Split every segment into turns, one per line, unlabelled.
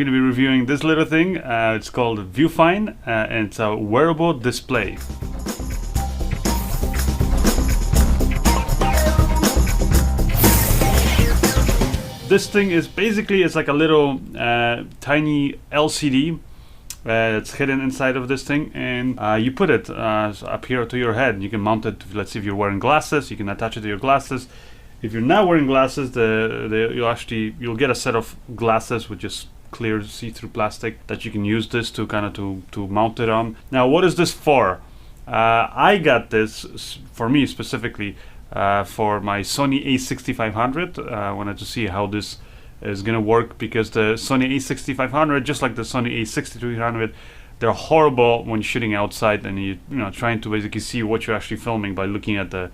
going to be reviewing this little thing. It's called Viewfine, and it's a wearable display. This thing is basically, it's like a little tiny LCD that's hidden inside of this thing, and you put it up here to your head. You can mount it, let's see, if you're wearing glasses, you can attach it to your glasses. If you're not wearing glasses, you'll get a set of glasses with just clear see-through plastic that you can use this to kind of to mount it on. Now, what is this for? I got this for me specifically for my Sony a6500. I wanted to see how this is gonna work, because the Sony a6500, just like the Sony a6300, they're horrible when shooting outside and you know trying to basically see what you're actually filming by looking at that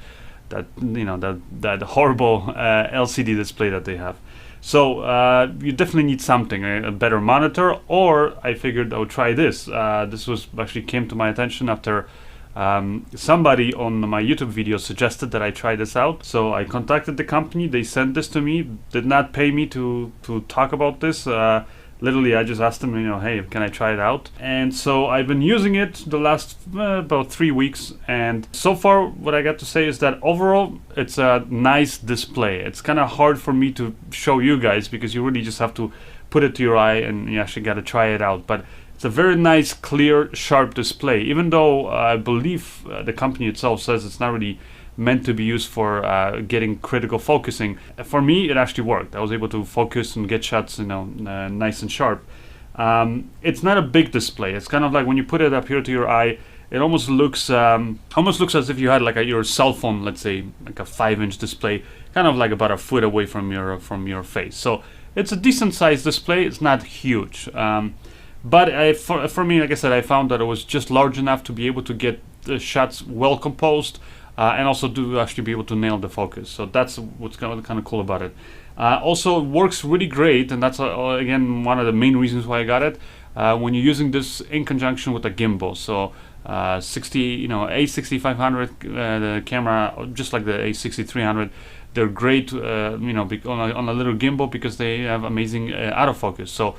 horrible LCD display that they have. So you definitely need something, a better monitor, or I figured I would try this. This was actually came to my attention after somebody on my YouTube video suggested that I try this out. So I contacted the company, they sent this to me, did not pay me to talk about this. Literally, I just asked them, you know, hey, can I try it out? And so I've been using it the last about 3 weeks, and so far what I got to say is that overall it's a nice display. It's kind of hard for me to show you guys because you really just have to put it to your eye and you actually got to try it out. But it's a very nice, clear, sharp display, even though I believe the company itself says it's not really meant to be used for getting critical focusing. For me, it actually worked. I was able to focus and get shots, you know, nice and sharp. It's not a big display. It's kind of like when you put it up here to your eye, it almost looks as if you had like your cell phone, let's say, like a 5-inch display, kind of like about a foot away from your face. So it's a decent sized display. It's not huge. But for me, like I said, I found that it was just large enough to be able to get the shots well composed, and also to actually be able to nail the focus. So that's what's kind of cool about it. Also, it works really great, and that's again one of the main reasons why I got it. When you're using this in conjunction with a gimbal, so a6500, the camera, just like the a6300, they're great, on a little gimbal because they have amazing autofocus. So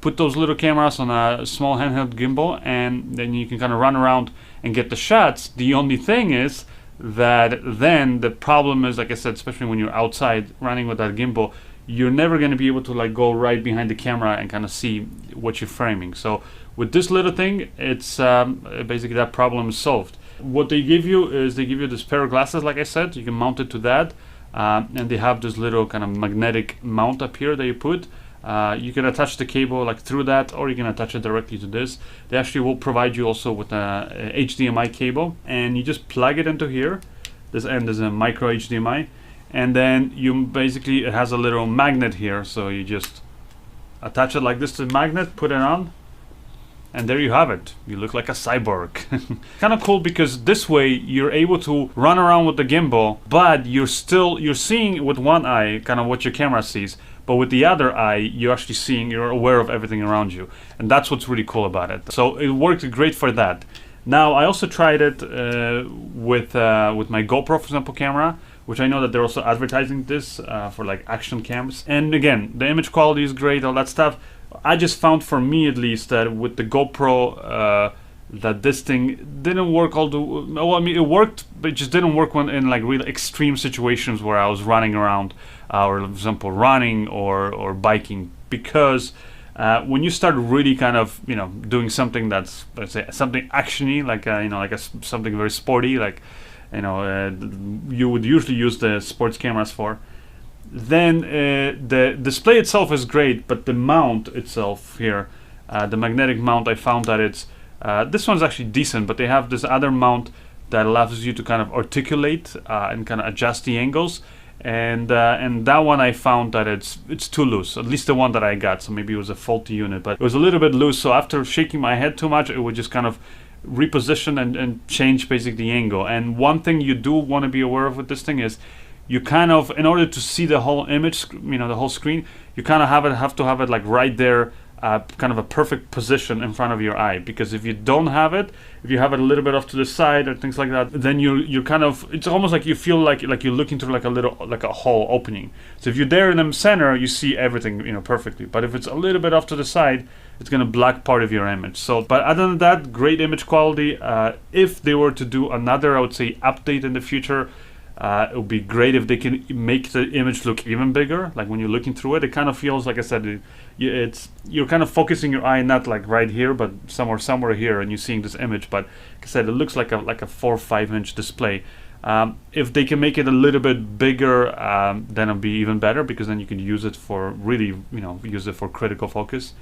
put those little cameras on a small handheld gimbal, and then you can kind of run around and get the shots. The only thing is that then the problem is, like I said, especially when you're outside running with that gimbal, you're never going to be able to like go right behind the camera and kind of see what you're framing. So with this little thing, it's basically that problem is solved. What they give you is they give you this pair of glasses, like I said. You can mount it to that, and they have this little kind of magnetic mount up here that you put. You can attach the cable like through that, or you can attach it directly to this. They actually will provide you also with a HDMI cable, and you just plug it into here. This end is a micro HDMI, and then you basically, it has a little magnet here, so you just attach it like this to the magnet, put it on, and there you have it. You look like a cyborg. Kind of cool, because this way you're able to run around with the gimbal, but you're seeing with one eye kind of what your camera sees, but with the other eye you're actually seeing, you're aware of everything around you, and that's what's really cool about it. So it worked great for that. Now I also tried it with my GoPro, for example, camera, which I know that they're also advertising this for like action cams, and again the image quality is great, all that stuff. I just found, for me at least, that with the GoPro that this thing didn't work well, I mean it worked, but it just didn't work when in like real extreme situations where I was running around, or for example running or biking, because when you start really kind of doing something that's, let's say, something actiony, like something very sporty, like you would usually use the sports cameras for, then the display itself is great, but the mount itself here, the magnetic mount, I found that it's this one's actually decent, but they have this other mount that allows you to kind of articulate and kind of adjust the angles, and that one I found that it's too loose, at least the one that I got. So maybe it was a faulty unit, but it was a little bit loose, so after shaking my head too much, it would just kind of reposition and change basically the angle. And one thing you do want to be aware of with this thing is, you kind of, in order to see the whole image, the whole screen, you kind of have to have it like right there kind of a perfect position in front of your eye. Because if you don't have it, if you have it a little bit off to the side or things like that, then you're kind of, it's almost like you feel like you're looking through like a little, like a hole opening. So if you're there in the center, you see everything, you know, perfectly. But if it's a little bit off to the side, it's going to block part of your image. So, but other than that, great image quality. If they were to do another, I would say, update in the future, it would be great if they can make the image look even bigger. Like when you're looking through it, it kind of feels, like I said, you're kind of focusing your eye not like right here, but somewhere here, and you're seeing this image. But like I said, it looks like a 4 or 5 inch display. If they can make it a little bit bigger, then it'll be even better, because then you can use it for really, you know, use it for critical focus.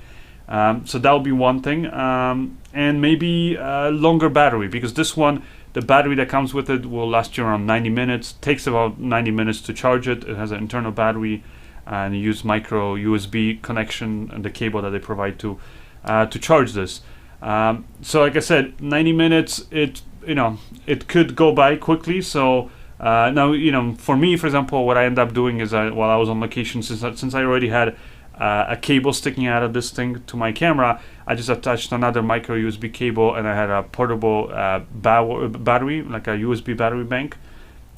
So that would be one thing, and maybe a longer battery, because this one, the battery that comes with it will last you around 90 minutes. Takes about 90 minutes to charge it. It has an internal battery, and you use micro USB connection and the cable that they provide to charge this. So like I said, 90 minutes, it could go by quickly. So now, you know, for me, for example, what I end up doing is while I was on location, since I already had a cable sticking out of this thing to my camera, I just attached another micro USB cable, and I had a portable battery, like a USB battery bank,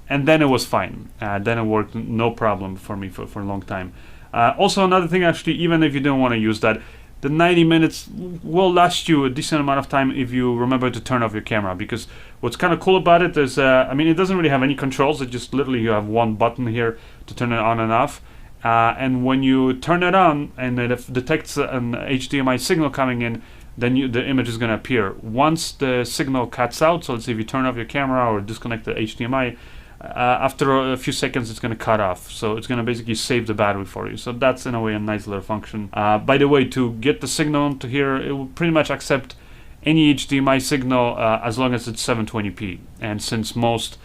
and then it was fine. Then it worked no problem for me for a long time. Also, another thing, actually, even if you don't want to use that, the 90 minutes will last you a decent amount of time if you remember to turn off your camera. Because what's kind of cool about it is, I mean, it doesn't really have any controls. It just literally, you have one button here to turn it on and off. And when you turn it on and it detects an HDMI signal coming in, then the image is going to appear. Once the signal cuts out, so let's say if you turn off your camera or disconnect the HDMI, after a few seconds it's going to cut off. So it's going to basically save the battery for you. So that's in a way a nice little function. By the way, to get the signal to here, it will pretty much accept any HDMI signal as long as it's 720p. And since most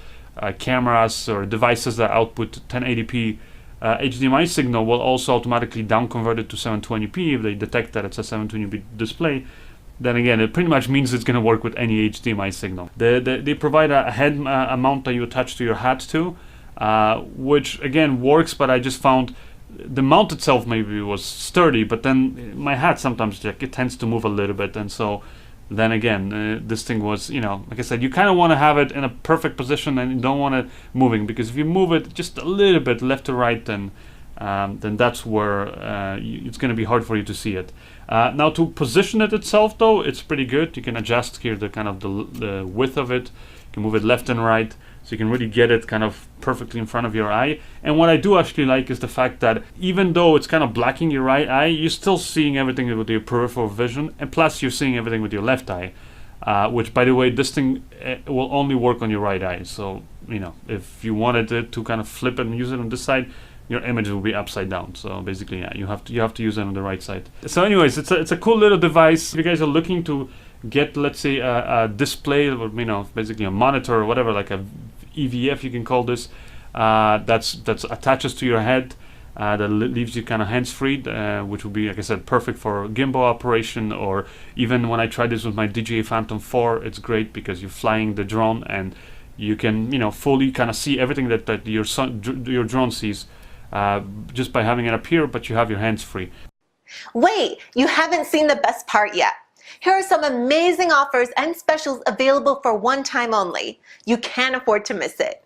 cameras or devices that output 1080p HDMI signal will also automatically down convert it to 720p if they detect that it's a 720p display, then again, it pretty much means it's going to work with any HDMI signal. They provide a head mount that you attach to your hat too, which again works, but I just found the mount itself maybe was sturdy, but then my hat sometimes, like, it tends to move a little bit, and so then again, this thing was, you know, like I said, you kind of want to have it in a perfect position, and you don't want it moving, because if you move it just a little bit left to right, then that's where it's going to be hard for you to see it. Now, to position it itself, though, it's pretty good. You can adjust here the kind of the width of it. You can move it left and right, so you can really get it kind of perfectly in front of your eye. And what I do actually like is the fact that even though it's kind of blocking your right eye, you're still seeing everything with your peripheral vision, and plus you're seeing everything with your left eye, which, by the way, this thing will only work on your right eye. So, you know, if you wanted it to kind of flip it and use it on this side, your image will be upside down. So basically, yeah, you have to use it on the right side. So anyways, it's a cool little device. If you guys are looking to get, let's say, a display, or, you know, basically a monitor or whatever, like a EVF, you can call this, that's attaches to your head, that leaves you kind of hands-free, which would be, like I said, perfect for gimbal operation. Or even when I tried this with my DJI Phantom 4, it's great because you're flying the drone and you can, you know, fully kind of see everything that your drone sees, just by having it appear, but you have your hands free.
Wait, you haven't seen the best part yet. Here are some amazing offers and specials available for one time only. You can't afford to miss it.